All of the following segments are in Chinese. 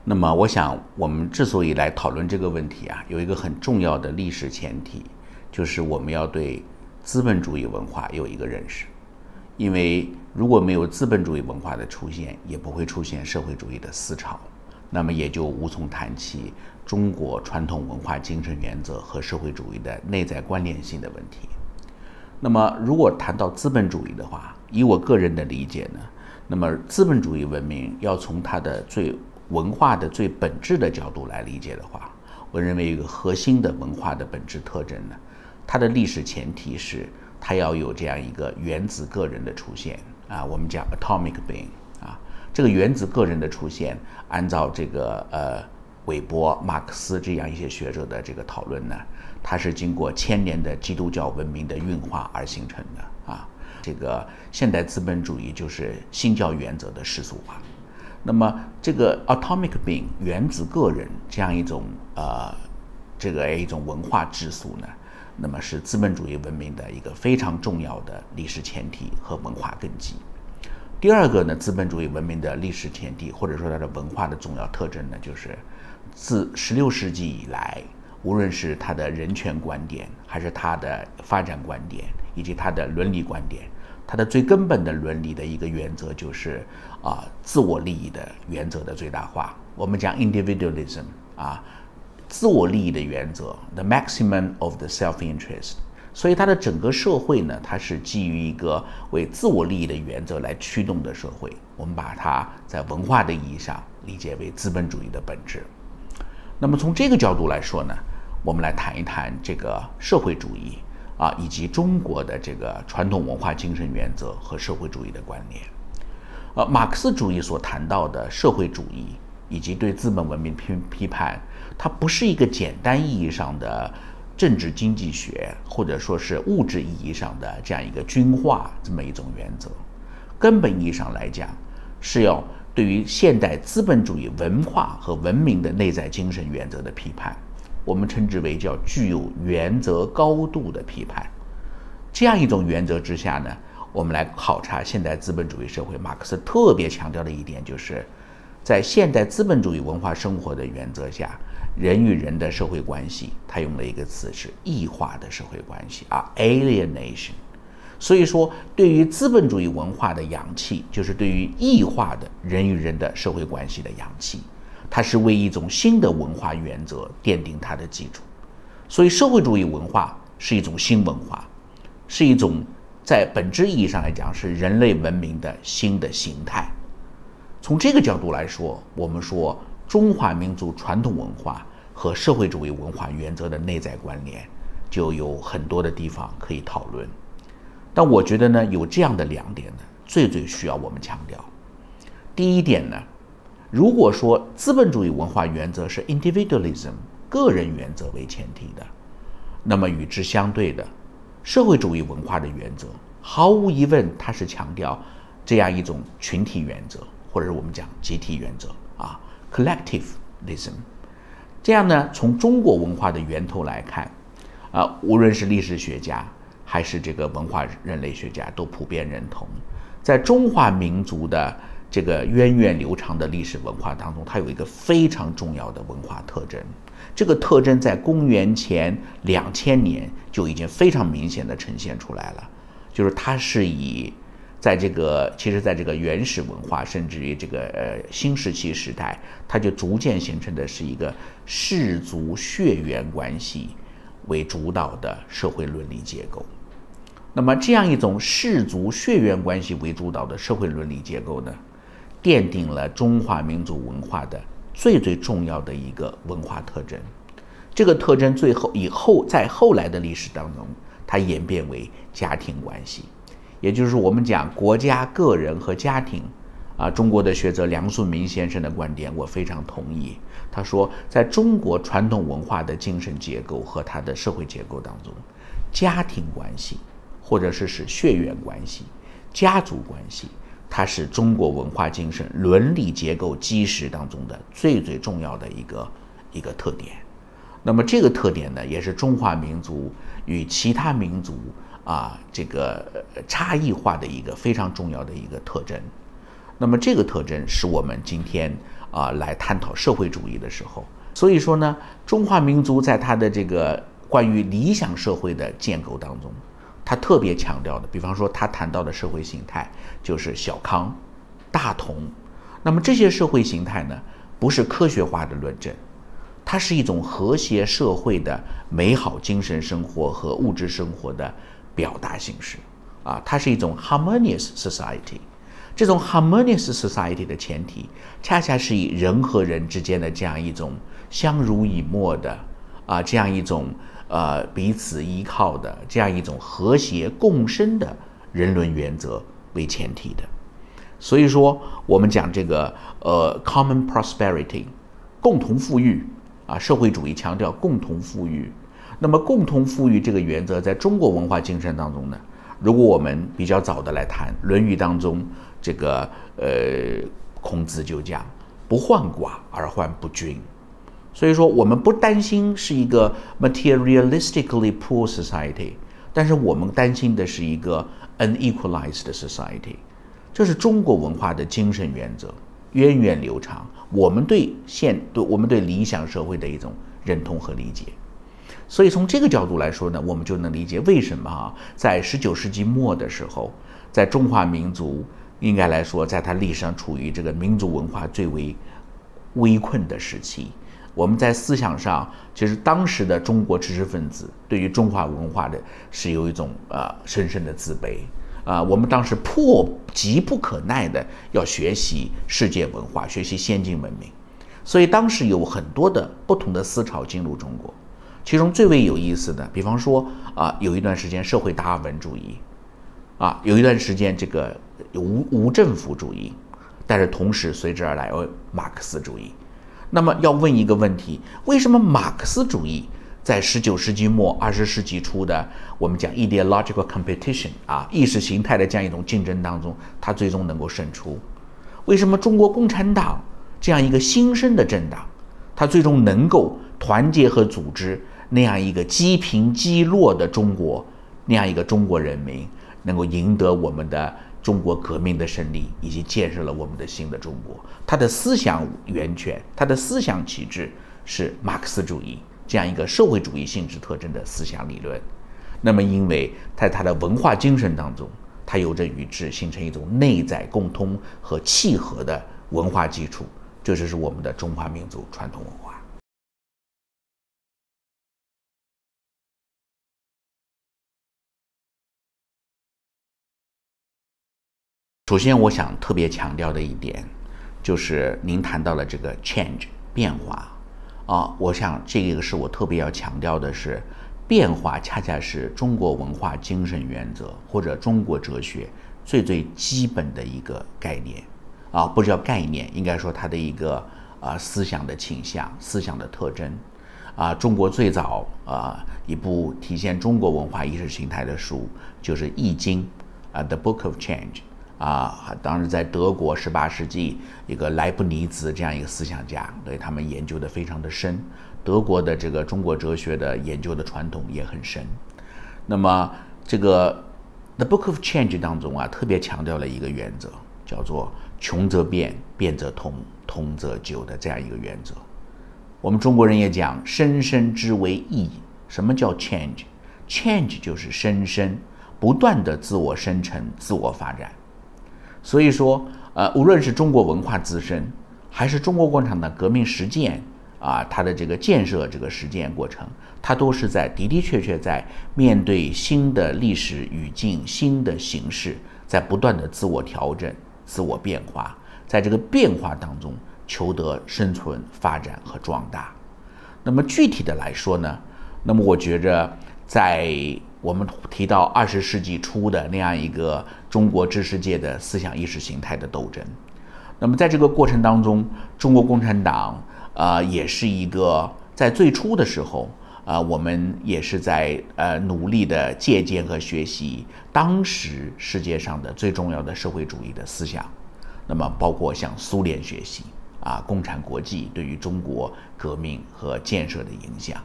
那么，我想我们之所以来讨论这个问题啊，有一个很重要的历史前提，就是我们要对资本主义文化有一个认识。因为如果没有资本主义文化的出现，也不会出现社会主义的思潮，那么也就无从谈起中国传统文化精神原则和社会主义的内在关联性的问题。那么，如果谈到资本主义的话，以我个人的理解呢，那么资本主义文明要从它的文化的最本质的角度来理解的话，我认为一个核心的文化的本质特征呢，它的历史前提是它要有这样一个原子个人的出现啊，我们讲 atomic being 啊，这个原子个人的出现，按照这个韦伯、马克思这样一些学者的这个讨论呢，它是经过千年的基督教文明的运化而形成的啊。这个现代资本主义就是新教原则的世俗化。那么这个 atomic being 原子个人这样一种一种文化质素呢，那么是资本主义文明的一个非常重要的历史前提和文化根基。第二个呢，资本主义文明的历史前提或者说它的文化的重要特征呢，就是自16世纪以来，无论是它的人权观点，还是它的发展观点，以及它的伦理观点，它的最根本的伦理的一个原则就是自我利益的原则的最大化。我们讲 individualism 自我利益的原则 the maximum of the self-interest。所以它的整个社会呢，它是基于一个为自我利益的原则来驱动的社会。我们把它在文化的意义上理解为资本主义的本质。那么从这个角度来说呢，我们来谈一谈这个社会主义以及中国的这个传统文化精神原则和社会主义的关联。马克思主义所谈到的社会主义以及对资本文明批判，它不是一个简单意义上的政治经济学或者说是物质意义上的这样一个均化这么一种原则。根本意义上来讲，是要对于现代资本主义文化和文明的内在精神原则的批判，我们称之为叫具有原则高度的批判。这样一种原则之下呢，我们来考察现代资本主义社会，马克思特别强调的一点就是，在现代资本主义文化生活的原则下，人与人的社会关系，他用了一个词是异化的社会关系alienation。所以说，对于资本主义文化的阳气，就是对于异化的人与人的社会关系的阳气，它是为一种新的文化原则奠定它的基础。所以社会主义文化是一种新文化，是一种在本质意义上来讲是人类文明的新的形态。从这个角度来说，我们说中华民族传统文化和社会主义文化原则的内在关联，就有很多的地方可以讨论。但我觉得呢，有这样的2点呢，最需要我们强调。第一点呢，如果说资本主义文化原则是 individualism 个人原则为前提的，那么与之相对的社会主义文化的原则，毫无疑问它是强调这样一种群体原则，或者是我们讲集体原则collectivism。这样呢，从中国文化的源头来看无论是历史学家还是这个文化人类学家都普遍认同，在中华民族的这个源远流长的历史文化当中，它有一个非常重要的文化特征。这个特征在公元前2000年就已经非常明显的呈现出来了，就是它是在这个原始文化，甚至于这个新石器时代，它就逐渐形成的是一个氏族血缘关系为主导的社会伦理结构。那么这样一种氏族血缘关系为主导的社会伦理结构呢，奠定了中华民族文化的最重要的一个文化特征。这个特征在后来的历史当中，它演变为家庭关系，也就是我们讲国家、个人和家庭中国的学者梁漱溟先生的观点我非常同意。他说，在中国传统文化的精神结构和它的社会结构当中，家庭关系或者是血缘关系、家族关系，它是中国文化精神伦理结构基石当中的最重要的一个特点。那么这个特点呢，也是中华民族与其他民族这个差异化的一个非常重要的一个特征。那么这个特征是我们今天来探讨社会主义的时候，所以说呢，中华民族在它的这个关于理想社会的建构当中，他特别强调的，比方说他谈到的社会形态就是小康、大同。那么这些社会形态呢，不是科学化的论证，它是一种和谐社会的美好精神生活和物质生活的表达形式它是一种 harmonious society。这种 harmonious society 的前提，恰恰是以人和人之间的这样一种相濡以沫的这样一种彼此依靠的这样一种和谐共生的人伦原则为前提的。所以说，我们讲这个common prosperity， 共同富裕社会主义强调共同富裕。那么共同富裕这个原则，在中国文化精神当中呢，如果我们比较早的来谈《论语》当中，这个孔子就讲不患寡而患不均。所以说我们不担心是一个 materialistically poor society， 但是我们担心的是一个 unequalized society。这是中国文化的精神原则，源远流长，我们对理想社会的一种认同和理解。所以从这个角度来说呢，我们就能理解为什么在19世纪末的时候，在中华民族应该来说，在它历史上处于这个民族文化最为危困的时期。我们在思想上，其实当时的中国知识分子对于中华文化的是有一种深深的自卑我们当时迫急不可耐的要学习世界文化，学习先进文明，所以当时有很多的不同的思潮进入中国。其中最为有意思的，比方说有一段时间社会达尔文主义有一段时间这个无政府主义，但是同时随之而来马克思主义。那么要问一个问题，为什么马克思主义在19世纪末20世纪初的我们讲 ideological competition 意识形态的这样一种竞争当中，它最终能够胜出？为什么中国共产党这样一个新生的政党，它最终能够团结和组织那样一个积贫积弱的中国，那样一个中国人民，能够赢得我们的中国革命的胜利，以及建设了我们的新的中国？它的思想源泉，它的思想旗帜是马克思主义这样一个社会主义性质特征的思想理论。那么因为在它的文化精神当中，它有着与之形成一种内在共通和契合的文化基础，这就是我们的中华民族传统文化。首先我想特别强调的一点，就是您谈到了这个 change 变化我想这个是我特别要强调的是，变化恰恰是中国文化精神原则或者中国哲学最基本的一个概念不叫概念，应该说它的一个思想的倾向、思想的特征中国最早一部体现中国文化意识形态的书就是《易经》The Book of Change。当时在德国18世纪一个莱布尼兹这样一个思想家，对他们研究的非常的深，德国的这个中国哲学的研究的传统也很深。那么这个 The Book of Change 当中特别强调了一个原则，叫做穷则变，变则通，通则久的这样一个原则。我们中国人也讲生生之为易。什么叫 change？ 就是生生不断的自我生成、自我发展。所以说无论是中国文化自身，还是中国共产党革命实践它的这个建设这个实践过程，它都是的确在面对新的历史语境、新的形势，在不断的自我调整、自我变化，在这个变化当中求得生存、发展和壮大。那么具体的来说呢，那么我觉着在我们提到20世纪初的那样一个中国知识界的思想意识形态的斗争，那么在这个过程当中，中国共产党也是一个在最初的时候我们也是在努力的借鉴和学习当时世界上的最重要的社会主义的思想，那么包括向苏联学习共产国际对于中国革命和建设的影响。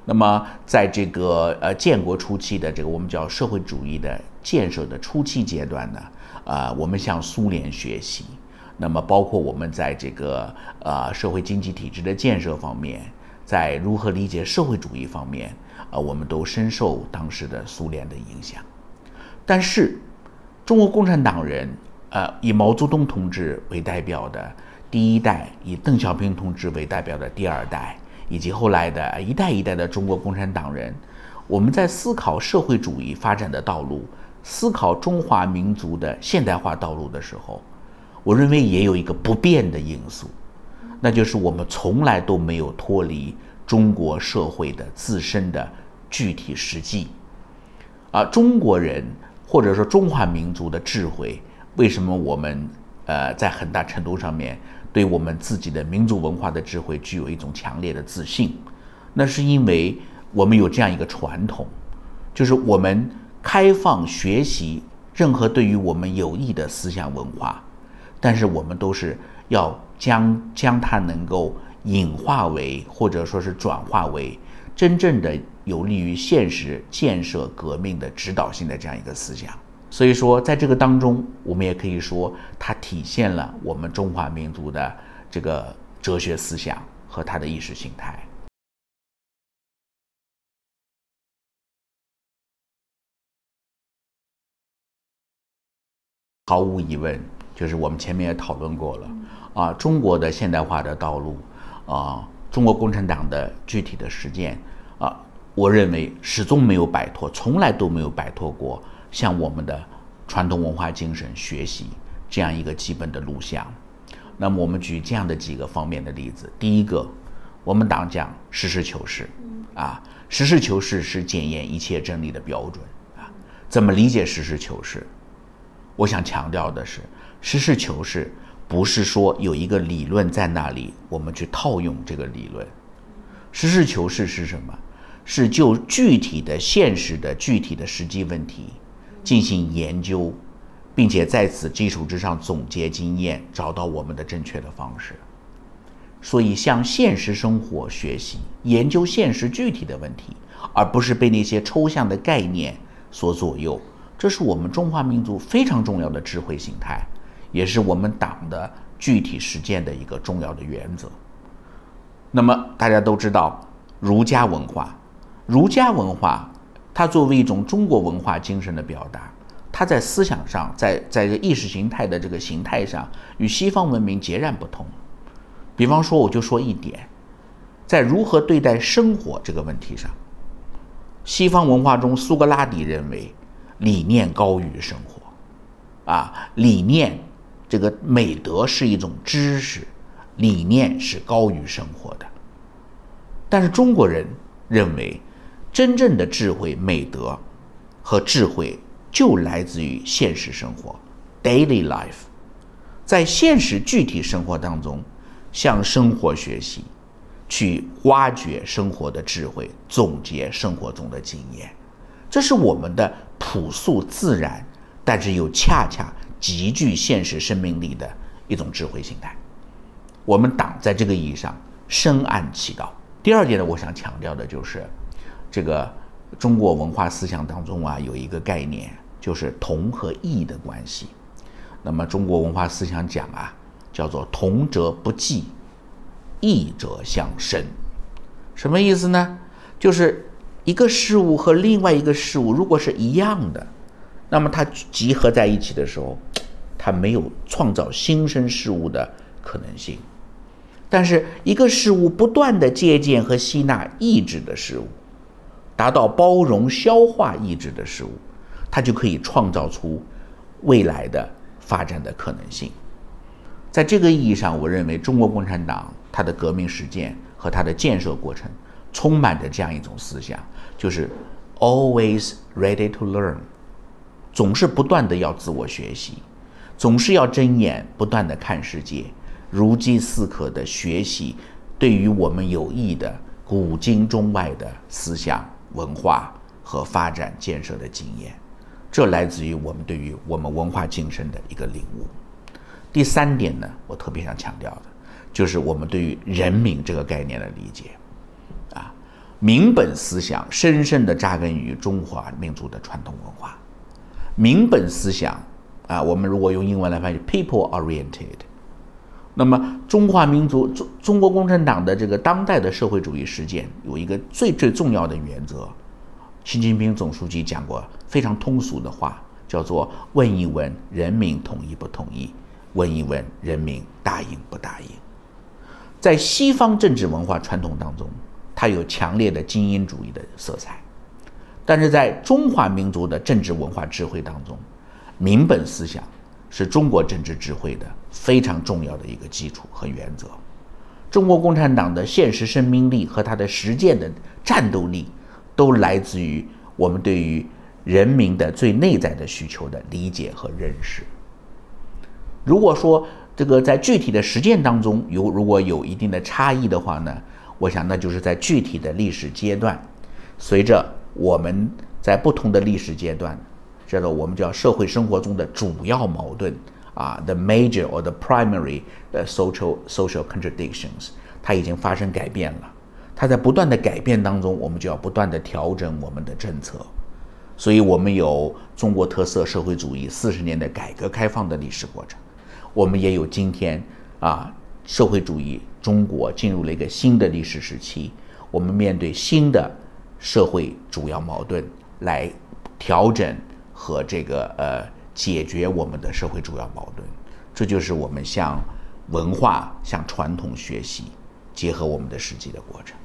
那么在这个建国初期的这个我们叫社会主义的建设的初期阶段呢，我们向苏联学习。那么包括我们在这个社会经济体制的建设方面，在如何理解社会主义方面，我们都深受当时的苏联的影响。但是中国共产党人，以毛泽东同志为代表的第一代，以邓小平同志为代表的第二代，以及后来的一代一代的中国共产党人，我们在思考社会主义发展的道路，思考中华民族的现代化道路的时候，我认为也有一个不变的因素，那就是我们从来都没有脱离中国社会的自身的具体实际。中国人或者说中华民族的智慧，为什么我们在很大程度上面对我们自己的民族文化的智慧具有一种强烈的自信？那是因为我们有这样一个传统，就是我们开放学习任何对于我们有益的思想文化，但是我们都是要将它能够引化为，或者说是转化为真正的有利于现实建设革命的指导性的这样一个思想。所以说在这个当中，我们也可以说它体现了我们中华民族的这个哲学思想和它的意识形态。毫无疑问，就是我们前面也讨论过了，中国的现代化的道路，中国共产党的具体的实践，我认为始终没有摆脱，从来都没有摆脱过向我们的传统文化精神学习这样一个基本的路向。那么我们举这样的几个方面的例子。第一个，我们党讲实事求是，实事求是是检验一切真理的标准。怎么理解实事求是？我想强调的是，实事求是不是说有一个理论在那里，我们去套用这个理论。实事求是是什么？是就具体的现实的具体的实际问题进行研究，并且在此基础之上总结经验，找到我们的正确的方式。所以向现实生活学习，研究现实具体的问题，而不是被那些抽象的概念所左右，这是我们中华民族非常重要的智慧形态，也是我们党的具体实践的一个重要的原则。那么大家都知道儒家文化它作为一种中国文化精神的表达，它在思想上，在这个意识形态的这个形态上与西方文明截然不同。比方说，我就说一点，在如何对待生活这个问题上，西方文化中苏格拉底认为理念高于生活，理念这个美德是一种知识，理念是高于生活的。但是中国人认为，真正的智慧、美德和智慧就来自于现实生活 （daily life）， 在现实具体生活当中，向生活学习，去挖掘生活的智慧，总结生活中的经验。这是我们的朴素自然，但是又恰恰极具现实生命力的一种智慧形态。我们党在这个意义上深谙其道。第二点呢，我想强调的就是这个中国文化思想当中有一个概念，就是同和异的关系。那么中国文化思想讲叫做同则不济，异则相生。什么意思呢？就是一个事物和另外一个事物如果是一样的，那么它集合在一起的时候，它没有创造新生事物的可能性。但是一个事物不断的借鉴和吸纳异质的事物，达到包容消化异质的事物，它就可以创造出未来的发展的可能性。在这个意义上，我认为中国共产党它的革命实践和它的建设过程充满着这样一种思想，就是 always ready to learn， 总是不断的要自我学习，总是要睁眼不断的看世界，如饥似渴的学习对于我们有益的古今中外的思想文化和发展建设的经验。这来自于我们对于我们文化精神的一个领悟。第三点呢，我特别想强调的就是我们对于人民这个概念的理解。民本思想深深地扎根于中华民族的传统文化。民本思想啊，我们如果用英文来翻译 ，people oriented。那么中华民族中国共产党的这个当代的社会主义实践有一个最重要的原则，习近平总书记讲过非常通俗的话，叫做问一问人民同意不同意，问一问人民答应不答应。在西方政治文化传统当中，它有强烈的精英主义的色彩，但是在中华民族的政治文化智慧当中，民本思想是中国政治智慧的非常重要的一个基础和原则。中国共产党的现实生命力和它的实践的战斗力，都来自于我们对于人民的最内在的需求的理解和认识。如果说这个在具体的实践当中如果有一定的差异的话呢，我想那就是在具体的历史阶段，随着我们在不同的历史阶段，这个我们叫社会生活中的主要矛盾啊 ，the major or the primary social contradictions， 它已经发生改变了。它在不断的改变当中，我们就要不断的调整我们的政策。所以我们有中国特色社会主义40年的改革开放的历史过程，我们也有今天社会主义中国进入了一个新的历史时期，我们面对新的社会主要矛盾来调整和解决我们的社会主要矛盾。这就是我们向文化向传统学习，结合我们的实际的过程。